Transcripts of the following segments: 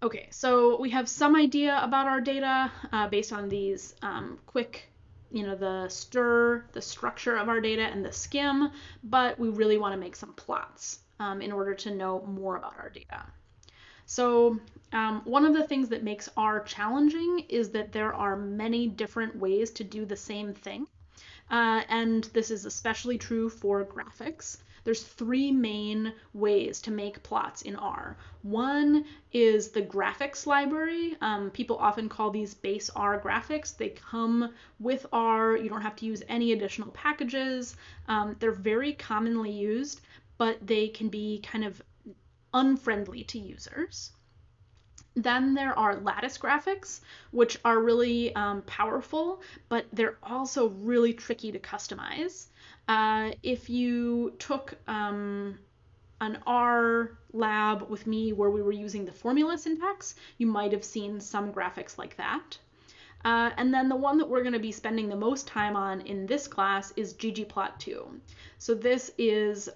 Okay, so we have some idea about our data based on these quick, the structure of our data and the skim, but we really want to make some plots in order to know more about our data. So one of the things that makes R challenging is that there are many different ways to do the same thing. And this is especially true for graphics. There's three main ways to make plots in R. One is the graphics library. People often call these base R graphics. They come with R. You don't have to use any additional packages. They're very commonly used, but they can be kind of unfriendly to users. Then there are lattice graphics, which are really powerful, but they're also really tricky to customize. If you took an R lab with me where we were using the formula syntax, you might have seen some graphics like that. And then the one that we're going to be spending the most time on in this class is ggplot 2. So this is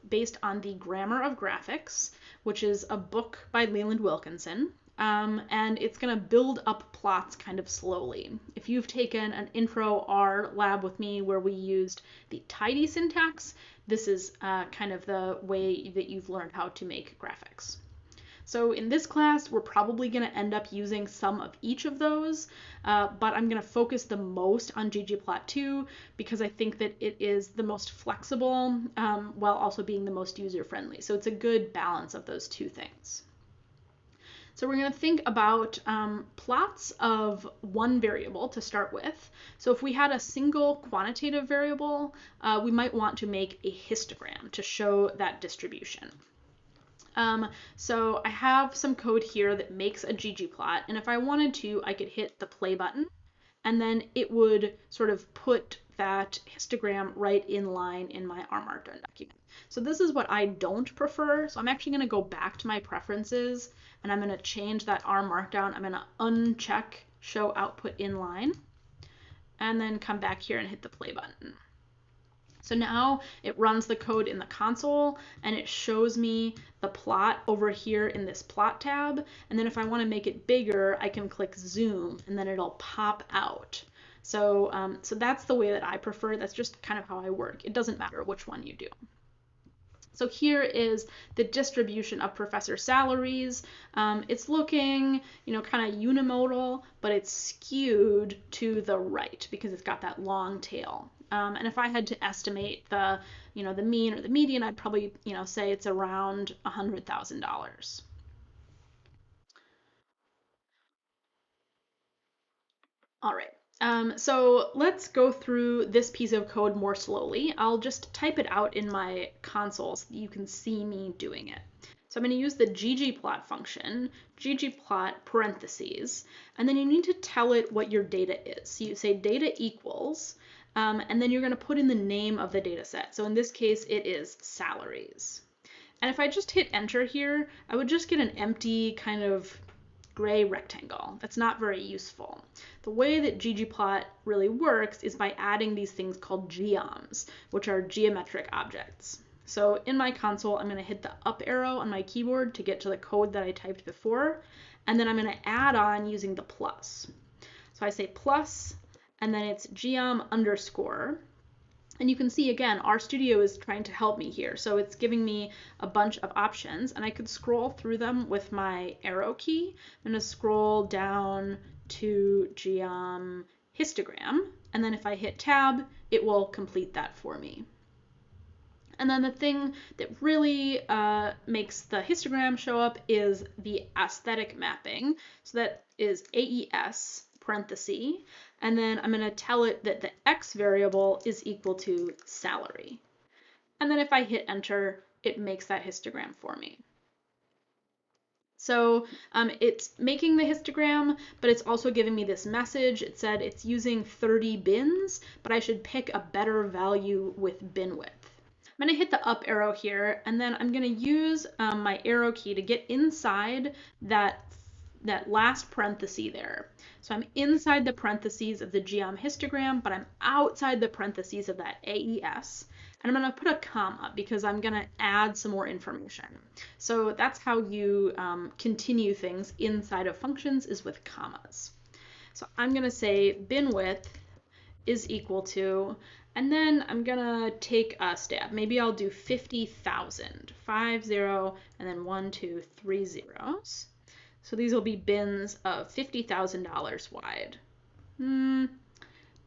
based on the Grammar of Graphics, which is a book by Leland Wilkinson. And it's going to build up plots kind of slowly. If you've taken an intro R lab with me where we used the tidy syntax, this is kind of the way that you've learned how to make graphics. So in this class, we're probably going to end up using some of each of those, but I'm going to focus the most on ggplot 2 because I think that it is the most flexible while also being the most user-friendly. So it's a good balance of those two things. So we're going to think about plots of one variable to start with. So if we had a single quantitative variable, we might want to make a histogram to show that distribution. So I have some code here that makes a ggplot, and if I wanted to, I could hit the play button, and then it would sort of put that histogram right in line in my R Markdown document. So this is what I don't prefer. So I'm actually going to go back to my preferences, and I'm going to change that R Markdown. I'm going to uncheck show output inline, and then come back here and hit the play button. So now it runs the code in the console and it shows me the plot over here in this plot tab. And then if I want to make it bigger, I can click zoom and then it'll pop out. So, so that's the way that I prefer. That's just kind of how I work. It doesn't matter which one you do. So here is the distribution of professor salaries. It's looking, kind of unimodal, but it's skewed to the right because it's got that long tail. And if I had to estimate the mean or the median, I'd probably, say it's around $100,000. All right. So let's go through this piece of code more slowly. I'll just type it out in my console so you can see me doing it. So I'm going to use the ggplot function, ggplot parentheses, and then you need to tell it what your data is. So you say data equals, and then you're going to put in the name of the data set. So in this case, it is salaries. And if I just hit enter here, I would just get an empty kind of gray rectangle. That's not very useful. The way that ggplot really works is by adding these things called geoms, which are geometric objects. So in my console, I'm going to hit the up arrow on my keyboard to get to the code that I typed before, and then I'm going to add on using the plus. So I say plus, and then it's geom underscore. And you can see, again, RStudio is trying to help me here. So it's giving me a bunch of options, and I could scroll through them with my arrow key. I'm going to scroll down to Geom histogram, and then if I hit tab, it will complete that for me. And then the thing that really makes the histogram show up is the aesthetic mapping. So that is AES parenthesis, and then I'm going to tell it that the x variable is equal to salary. And then if I hit enter, it makes that histogram for me. So it's making the histogram, but it's also giving me this message. It said it's using 30 bins, but I should pick a better value with bin width. I'm going to hit the up arrow here, and then I'm going to use my arrow key to get inside that last parenthesis there. So I'm inside the parentheses of the Geom histogram, but I'm outside the parentheses of that AES. and I'm going to put a comma because I'm going to add some more information. So that's how you continue things inside of functions, is with commas. So I'm going to say bin width is equal to, and then I'm going to take a stab. Maybe I'll do 50,000, 50, and then 1, 2, 3 zeros. So these will be bins of $50,000 wide.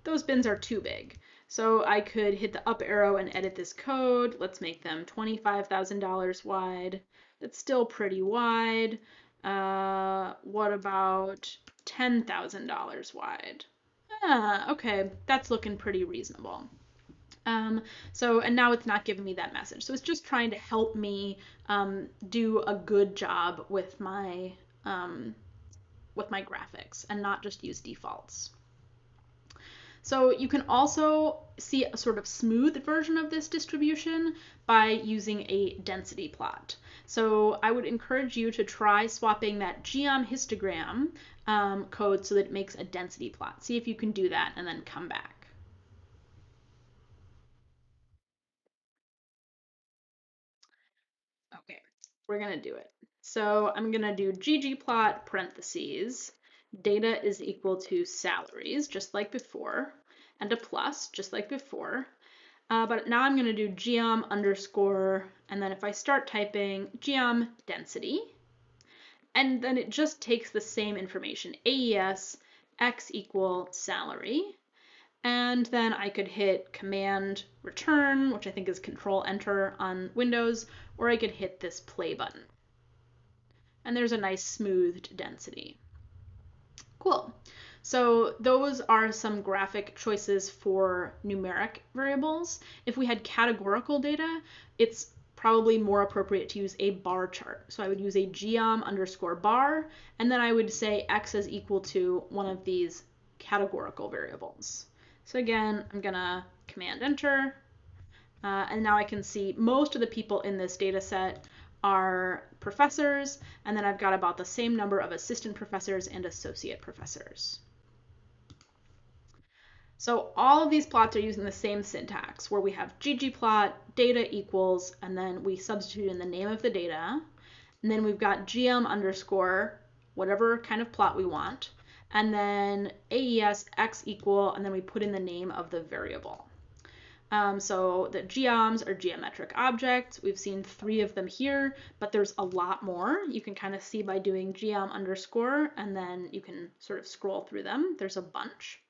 Those bins are too big. So I could hit the up arrow and edit this code. Let's make them $25,000 wide. That's still pretty wide. What about $10,000 wide? Okay, that's looking pretty reasonable. And now it's not giving me that message. So it's just trying to help me do a good job with my graphics and not just use defaults. So you can also see a sort of smooth version of this distribution by using a density plot. So I would encourage you to try swapping that Geom histogram code so that it makes a density plot. See if you can do that and then come back. Okay, we're gonna do it. So I'm gonna do ggplot parentheses, data is equal to salaries, just like before, and a plus, just like before. But now I'm gonna do geom underscore, and then if I start typing geom density, and then it just takes the same information, AES x equal salary, and then I could hit Command Return, which I think is Control Enter on Windows, or I could hit this play button. And there's a nice smoothed density. Cool. So those are some graphic choices for numeric variables. If we had categorical data, it's probably more appropriate to use a bar chart. So I would use a geom underscore bar, and then I would say x is equal to one of these categorical variables. So again, I'm gonna Command Enter, and now I can see most of the people in this data set are professors, and then I've got about the same number of assistant professors and associate professors. So all of these plots are using the same syntax, where we have ggplot, data equals, and then we substitute in the name of the data, and then we've got geom underscore, whatever kind of plot we want, and then AES x equal, and then we put in the name of the variable. So the geoms are geometric objects. We've seen 3 of them here, but there's a lot more. You can kind of see by doing geom underscore, and then you can sort of scroll through them. There's a bunch.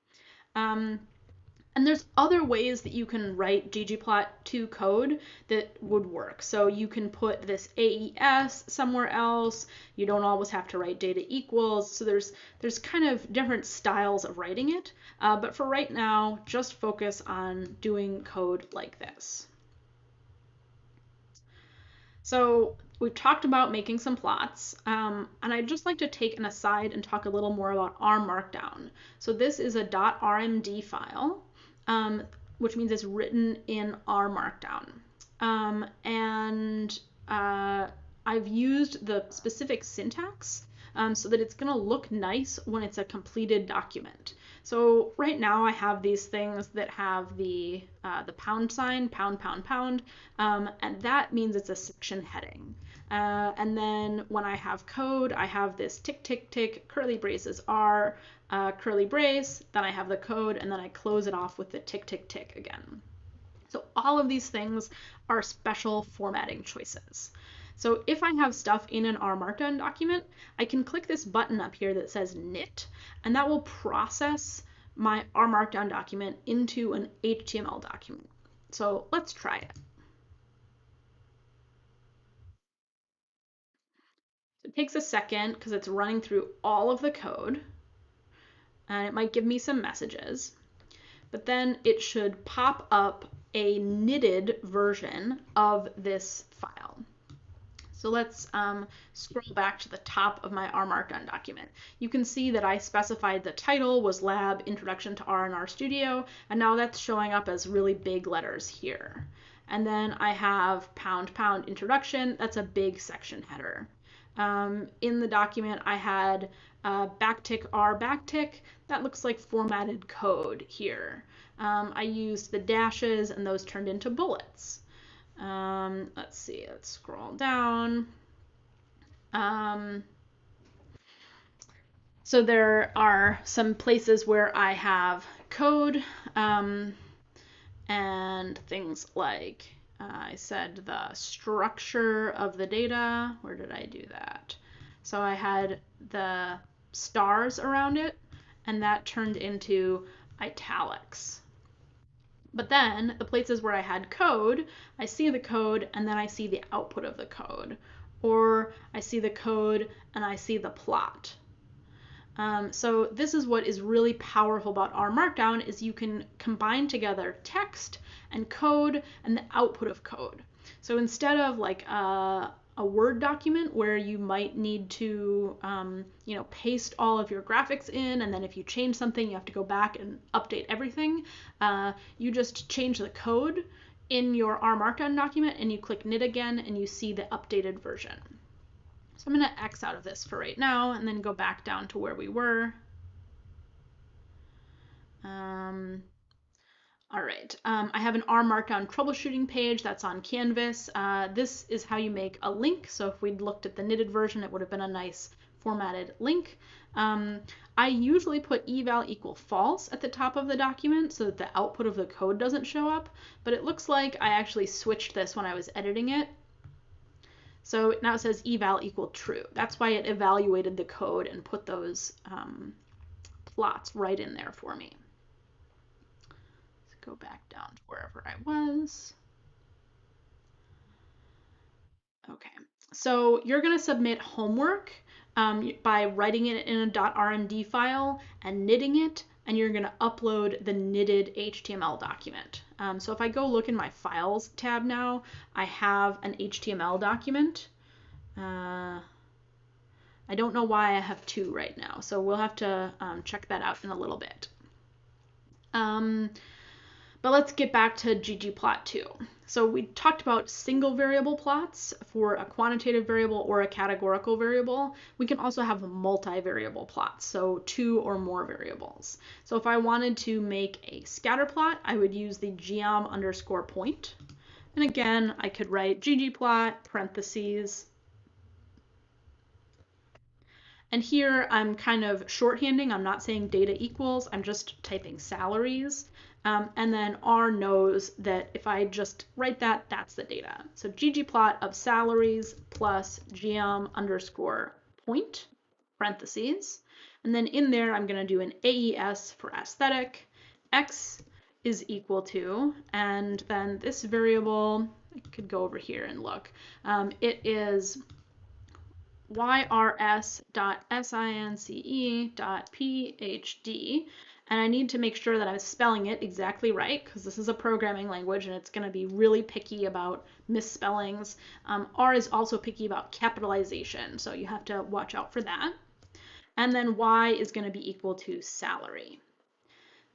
And there's other ways that you can write ggplot2 code that would work. So you can put this AES somewhere else. You don't always have to write data equals. So there's kind of different styles of writing it. But for right now, just focus on doing code like this. So we've talked about making some plots, and I'd just like to take an aside and talk a little more about R Markdown. So this is a .rmd file, which means it's written in R Markdown. I've used the specific syntax so that it's going to look nice when it's a completed document. So right now I have these things that have the pound sign, pound, pound, pound, and that means it's a section heading. And then when I have code, I have this tick, tick, tick, curly braces R, curly brace, then I have the code, and then I close it off with the tick, tick, tick again. So all of these things are special formatting choices. So if I have stuff in an R Markdown document, I can click this button up here that says knit, and that will process my R Markdown document into an HTML document. So let's try it. It takes a second because it's running through all of the code, and it might give me some messages, but then it should pop up a knitted version of this file. So let's scroll back to the top of my R Markdown document. You can see that I specified the title was Lab Introduction to R and RStudio, and now that's showing up as really big letters here. And then I have pound, pound introduction. That's a big section header. In the document, I had backtick R backtick. That looks like formatted code here. I used the dashes and those turned into bullets. Let's see, let's scroll down. So there are some places where I have code and things like I said the structure of the data. Where did I do that? So I had the stars around it, and that turned into italics. But then the places where I had code, I see the code and then I see the output of the code. Or I see the code and I see the plot. So this is what is really powerful about R Markdown is you can combine together text and code and the output of code. So instead of like a Word document where you might need to paste all of your graphics in, and then if you change something you have to go back and update everything, you just change the code in your R Markdown document and you click knit again and you see the updated version. So I'm going to X out of this for right now and then go back down to where we were. All right, I have an R Markdown troubleshooting page that's on Canvas. This is how you make a link. So if we'd looked at the knitted version, it would have been a nice formatted link. I usually put eval equal false at the top of the document so that the output of the code doesn't show up, but it looks like I actually switched this when I was editing it. So now it says eval equal true. That's why it evaluated the code and put those plots right in there for me. Let's go back down to wherever I was. Okay, so you're going to submit homework by writing it in a .rmd file and knitting it, and you're going to upload the knitted HTML document. So if I go look in my Files tab now, I have an HTML document. I don't know why I have two right now, so we'll have to check that out in a little bit. But let's get back to ggplot 2. So we talked about single variable plots for a quantitative variable or a categorical variable. We can also have multivariable plots, so 2 or more variables. So if I wanted to make a scatter plot, I would use the geom underscore point. And again, I could write ggplot parentheses. And here I'm kind of shorthanding. I'm not saying data equals, I'm just typing salaries. And then R knows that if I just write that, that's the data. So ggplot of salaries plus geom underscore point, parentheses. And then in there, I'm going to do an AES for aesthetic. X is equal to, and then this variable, I could go over here and look. It is yrs.since.phd, and I need to make sure that I'm spelling it exactly right because this is a programming language and it's going to be really picky about misspellings. R is also picky about capitalization, so you have to watch out for that. And then Y is going to be equal to salary.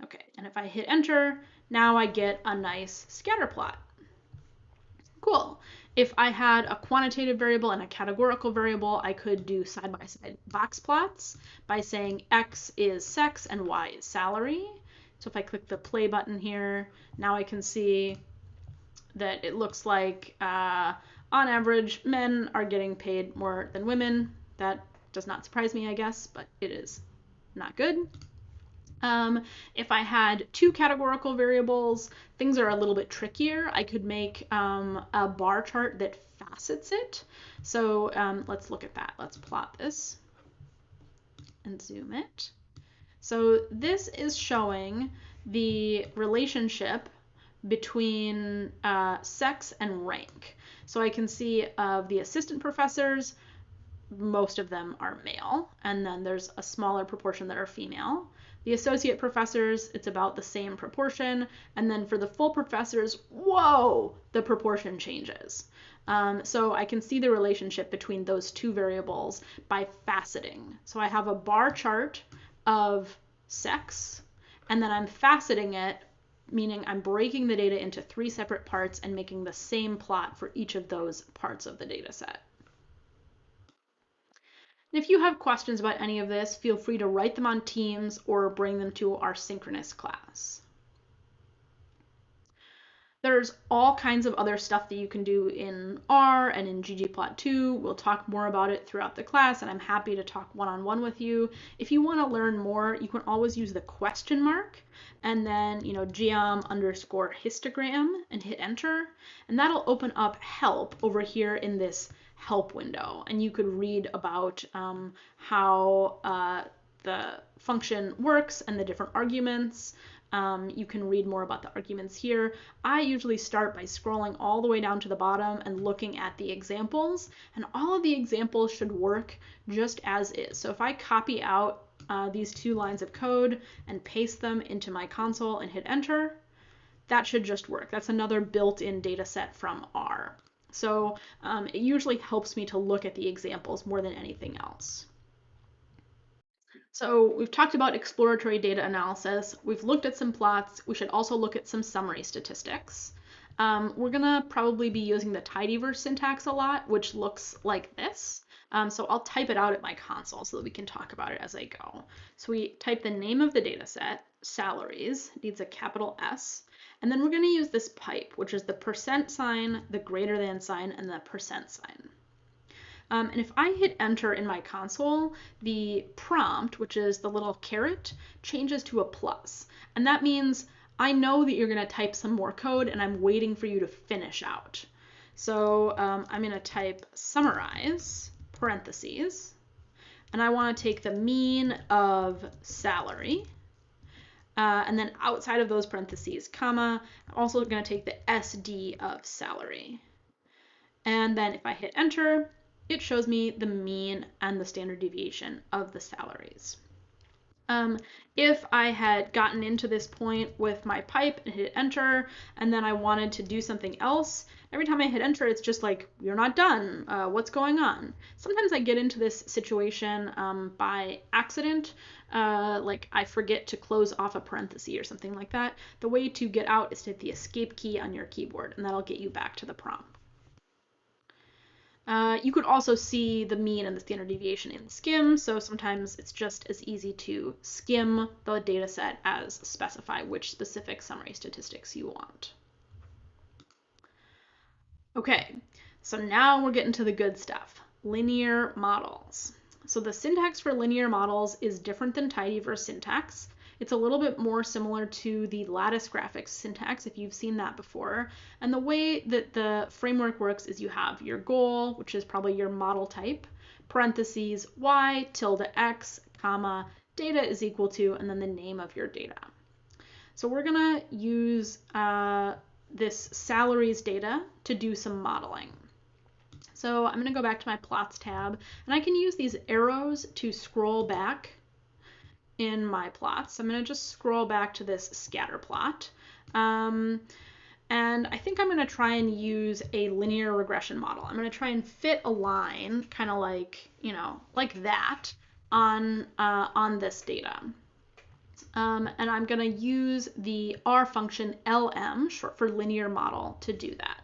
Okay, and if I hit enter, now I get a nice scatter plot. Cool. If I had a quantitative variable and a categorical variable, I could do side-by-side box plots by saying X is sex and Y is salary. So if I click the play button here, now I can see that it looks like on average, men are getting paid more than women. That does not surprise me, I guess, but it is not good. If I had two categorical variables, things are a little bit trickier. I could make a bar chart that facets it. So let's look at that. Let's plot this and zoom it. So this is showing the relationship between sex and rank. So I can see of the assistant professors, most of them are male, and then there's a smaller proportion that are female. The associate professors, it's about the same proportion, and then for the full professors, whoa, the proportion changes. So I can see the relationship between those two variables by faceting. So I have a bar chart of sex, and then I'm faceting it, meaning I'm breaking the data into 3 separate parts and making the same plot for each of those parts of the data set. If you have questions about any of this, feel free to write them on Teams or bring them to our synchronous class. There's all kinds of other stuff that you can do in R and in ggplot too. We'll talk more about it throughout the class, and I'm happy to talk one-on-one with you. If you want to learn more, you can always use the question mark and then, Geom_histogram and hit enter, and that'll open up help over here in this help window, and you could read about how the function works and the different arguments. You can read more about the arguments here. I usually start by scrolling all the way down to the bottom and looking at the examples, and all of the examples should work just as is. So if I copy out these 2 lines of code and paste them into my console and hit enter, that should just work. That's another built-in data set from R. So it usually helps me to look at the examples more than anything else. So we've talked about exploratory data analysis. We've looked at some plots. We should also look at some summary statistics. We're gonna probably be using the tidyverse syntax a lot, which looks like this. So I'll type it out at my console so that we can talk about it as I go. So we type the name of the data set, salaries, needs a capital S, and then we're gonna use this pipe, which is the %sign, the greater than sign, and the % sign. And if I hit enter in my console, the prompt, which is the little caret, changes to a plus. And that means I know that you're going to type some more code and I'm waiting for you to finish out. So I'm going to type summarize, parentheses, and I want to take the mean of salary. And then outside of those parentheses, comma, I'm also going to take the SD of salary. And then if I hit enter, it shows me the mean and the standard deviation of the salaries. If I had gotten into this point with my pipe and hit enter, and then I wanted to do something else, every time I hit enter, it's just like, you're not done. What's going on? Sometimes I get into this situation by accident, like I forget to close off a parenthesis or something like that. The way to get out is to hit the escape key on your keyboard, and that'll get you back to the prompt. You could also see the mean and the standard deviation in skim, so sometimes it's just as easy to skim the data set as specify which specific summary statistics you want. Okay, so now we're getting to the good stuff, linear models. So the syntax for linear models is different than tidyverse syntax. It's a little bit more similar to the lattice graphics syntax, if you've seen that before. And the way that the framework works is you have your goal, which is probably your model type, parentheses, y, tilde x, comma, data is equal to, and then the name of your data. So we're gonna use this salaries data to do some modeling. So I'm gonna go back to my plots tab, and I can use these arrows to scroll back in my plots. I'm going to just scroll back to this scatter plot. And I think I'm going to try and use a linear regression model. I'm going to try and fit a line kind of like, like that on this data. And I'm going to use the R function LM, short for linear model, to do that.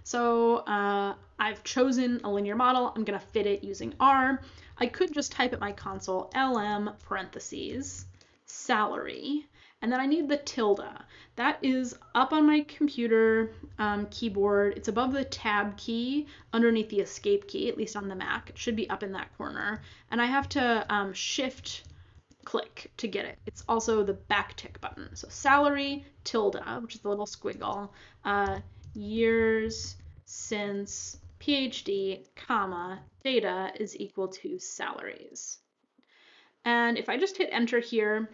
So I've chosen a linear model. I'm going to fit it using R. I could just type at my console LM parentheses salary, and then I need the tilde. That is up on my computer keyboard. It's above the tab key underneath the escape key, at least on the Mac. It should be up in that corner. And I have to shift click to get it. It's also the backtick button. So salary tilde, which is the little squiggle, years since PhD, comma, data is equal to salaries. And if I just hit enter here,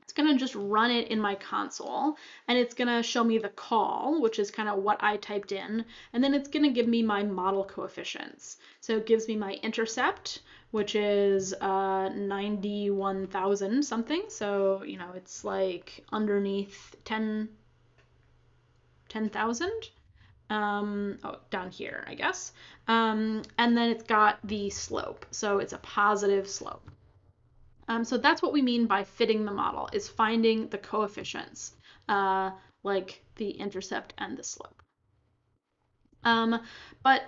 it's going to just run it in my console, and it's going to show me the call, which is kind of what I typed in, and then it's going to give me my model coefficients. So it gives me my intercept, which is 91,000 something. So, it's like underneath 10,000. Down here, I guess. And then it's got the slope. So it's a positive slope. So that's what we mean by fitting the model, is finding the coefficients, like the intercept and the slope. But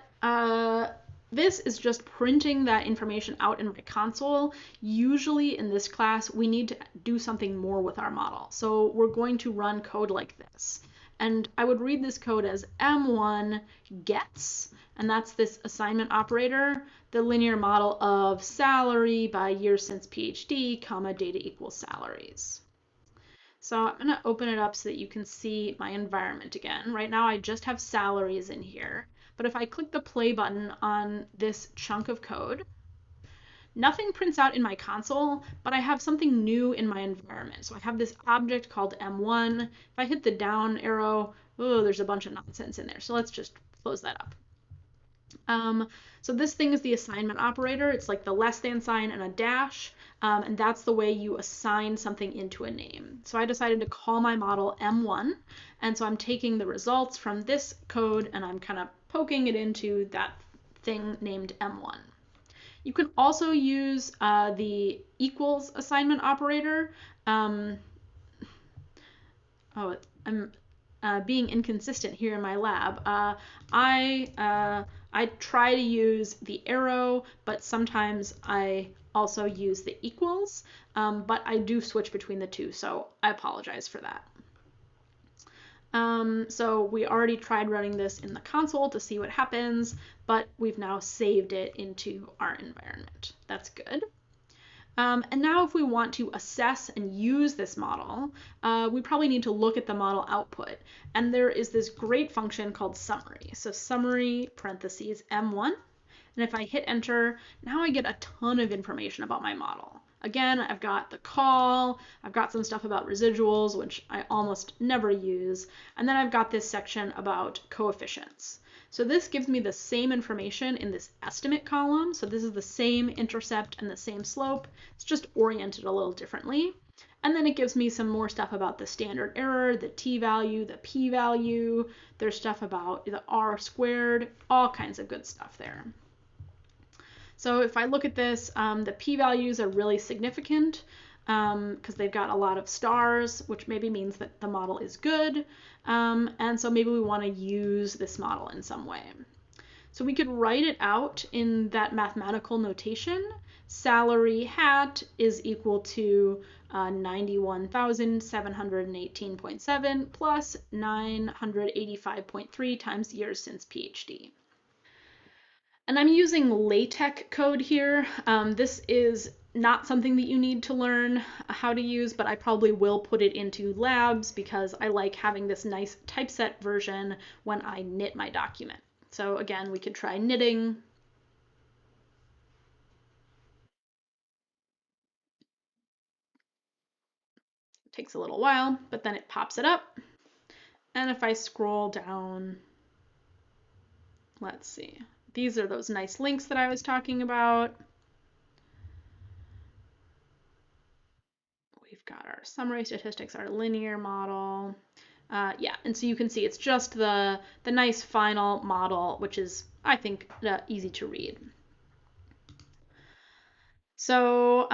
this is just printing that information out in my console. Usually in this class, we need to do something more with our model. So we're going to run code like this. And I would read this code as M1 gets, and that's this assignment operator, the linear model of salary by year since PhD, comma, data equals salaries. So I'm going to open it up so that you can see my environment again. Right now I just have salaries in here. But if I click the play button on this chunk of code, nothing prints out in my console, but I have something new in my environment. So I have this object called M1. If I hit the down arrow, oh, there's a bunch of nonsense in there. So let's just close that up. So this thing is the assignment operator. It's like the less than sign and a dash, and that's the way you assign something into a name. So I decided to call my model M1, and so I'm taking the results from this code and I'm kind of poking it into that thing named M1. You can also use the equals assignment operator. I'm being inconsistent here in my lab. I try to use the arrow, but sometimes I also use the equals, but I do switch between the two, so I apologize for that. So we already tried running this in the console to see what happens, but we've now saved it into our environment. That's good. And now if we want to assess and use this model, we probably need to look at the model output. And there is this great function called summary. So summary parentheses M1. And if I hit enter, now I get a ton of information about my model. Again, I've got the call, I've got some stuff about residuals, which I almost never use, and then I've got this section about coefficients. So this gives me the same information in this estimate column. So this is the same intercept and the same slope. It's just oriented a little differently. And then it gives me some more stuff about the standard error, the t-value, the p-value. There's stuff about the r squared, all kinds of good stuff there. So if I look at this, the p-values are really significant because they've got a lot of stars, which maybe means that the model is good. And so maybe we want to use this model in some way. So we could write it out in that mathematical notation. Salary hat is equal to 91,718.7 plus 985.3 times years since PhD. And I'm using LaTeX code here. This is not something that you need to learn how to use, but I probably will put it into labs because I like having this nice typeset version when I knit my document. So again, we could try knitting. It takes a little while, but then it pops it up. And if I scroll down, let's see. These are those nice links that I was talking about. We've got our summary statistics, our linear model. Yeah, and so you can see it's just the nice final model, which is, I think, easy to read. So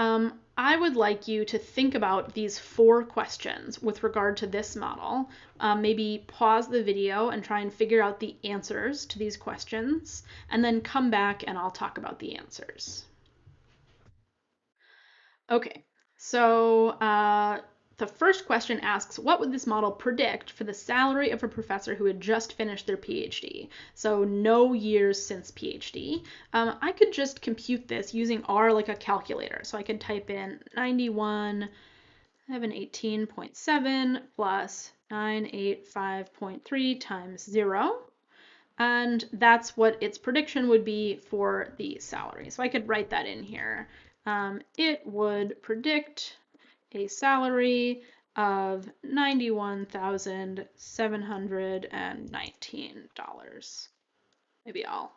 I would like you to think about these 4 questions with regard to this model. Maybe pause the video and try and figure out the answers to these questions, and then come back and I'll talk about the answers. Okay, so the first question asks, what would this model predict for the salary of a professor who had just finished their PhD? So no years since PhD. I could just compute this using R like a calculator. So I could type in 91,718.7 plus 985.3 times 0. And that's what its prediction would be for the salary. So I could write that in here. It would predict a salary of $91,719. Maybe I'll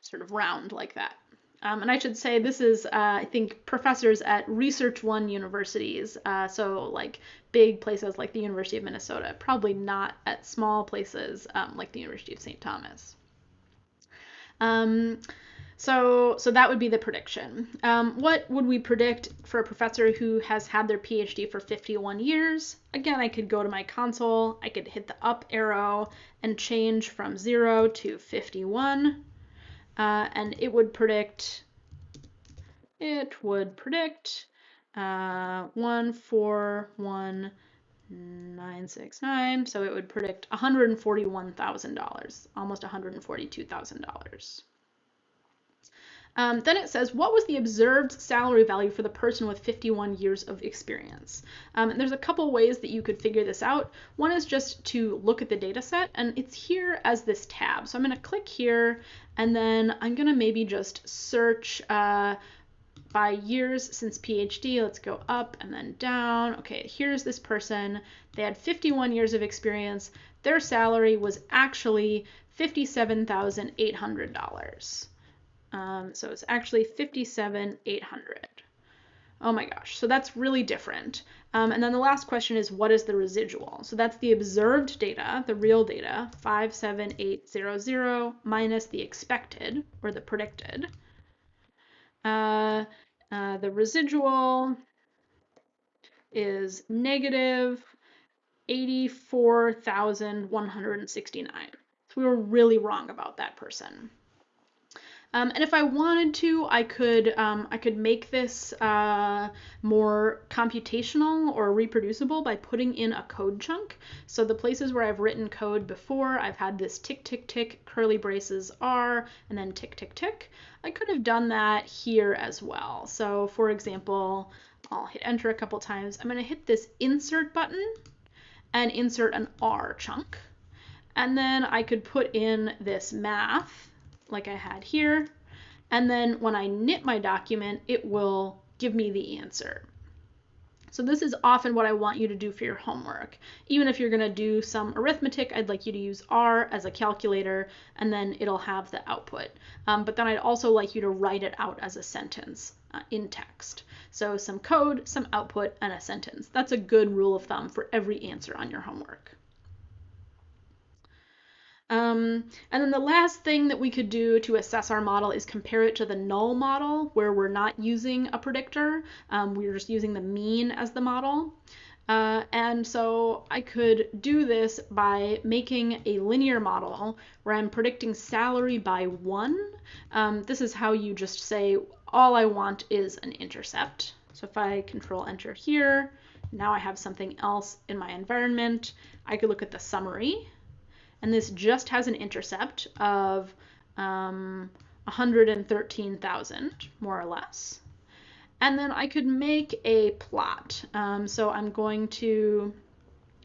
sort of round like that. And I should say this is, I think, professors at Research One universities, so like big places like the University of Minnesota, probably not at small places like the University of St. Thomas. So that would be the prediction. What would we predict for a professor who has had their PhD for 51 years? Again, I could go to my console, I could hit the up arrow and change from 0 to 51. and it would predict 141,969, so it would predict $141,000, almost $142,000. Then it says, what was the observed salary value for the person with 51 years of experience? And there's a couple ways that you could figure this out. One is just to look at the data set, and it's here as this tab. So I'm going to click here, and then I'm going to maybe just search by years since PhD. Let's go up and then down. Okay, here's this person. They had 51 years of experience. Their salary was actually $57,800. So it's actually $57,800. Oh my gosh, so that's really different. And then the last question is, what is the residual? So that's the observed data, the real data, 57800 minus the expected, or the predicted. The residual is negative 84,169. So we were really wrong about that person. And if I wanted to, I could make this more computational or reproducible by putting in a code chunk. So the places where I've written code before, I've had this tick, tick, tick, curly braces R, and then tick, tick, tick. I could have done that here as well. So for example, I'll hit enter a couple times. I'm going to hit this insert button and insert an R chunk. And then I could put in this math like I had here, and then when I knit my document, it will give me the answer. So this is often what I want you to do for your homework. Even if you're going to do some arithmetic, I'd like you to use R as a calculator, and then it'll have the output. But then I'd also like you to write it out as a sentence in text. So some code, some output, and a sentence. That's a good rule of thumb for every answer on your homework. And then the last thing that we could do to assess our model is compare it to the null model, where we're not using a predictor. We're just using the mean as the model. And so I could do this by making a linear model where I'm predicting salary by 1. This is how you just say, all I want is an intercept. So if I control enter here, now I have something else in my environment. I could look at the summary. And this just has an intercept of 113,000, more or less. And then I could make a plot. So I'm going to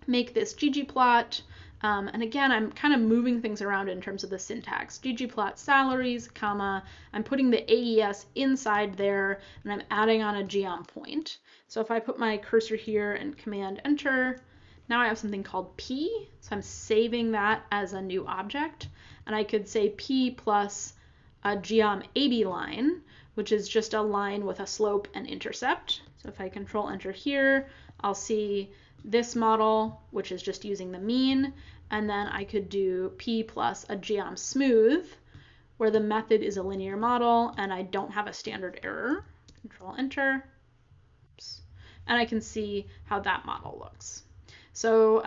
make this ggplot. And again, I'm kind of moving things around in terms of the syntax. ggplot salaries, comma, I'm putting the AES inside there, and I'm adding on a Geom point. So if I put my cursor here and command enter, now I have something called P, so I'm saving that as a new object, and I could say P plus a Geom AB line, which is just a line with a slope and intercept. So if I control enter here, I'll see this model, which is just using the mean, and then I could do P plus a Geom smooth, where the method is a linear model and I don't have a standard error. Control enter, oops, and I can see how that model looks. So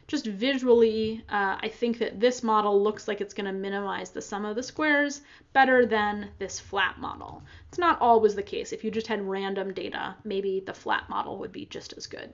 just visually, I think that this model looks like it's going to minimize the sum of the squares better than this flat model. It's not always the case. If you just had random data, maybe the flat model would be just as good.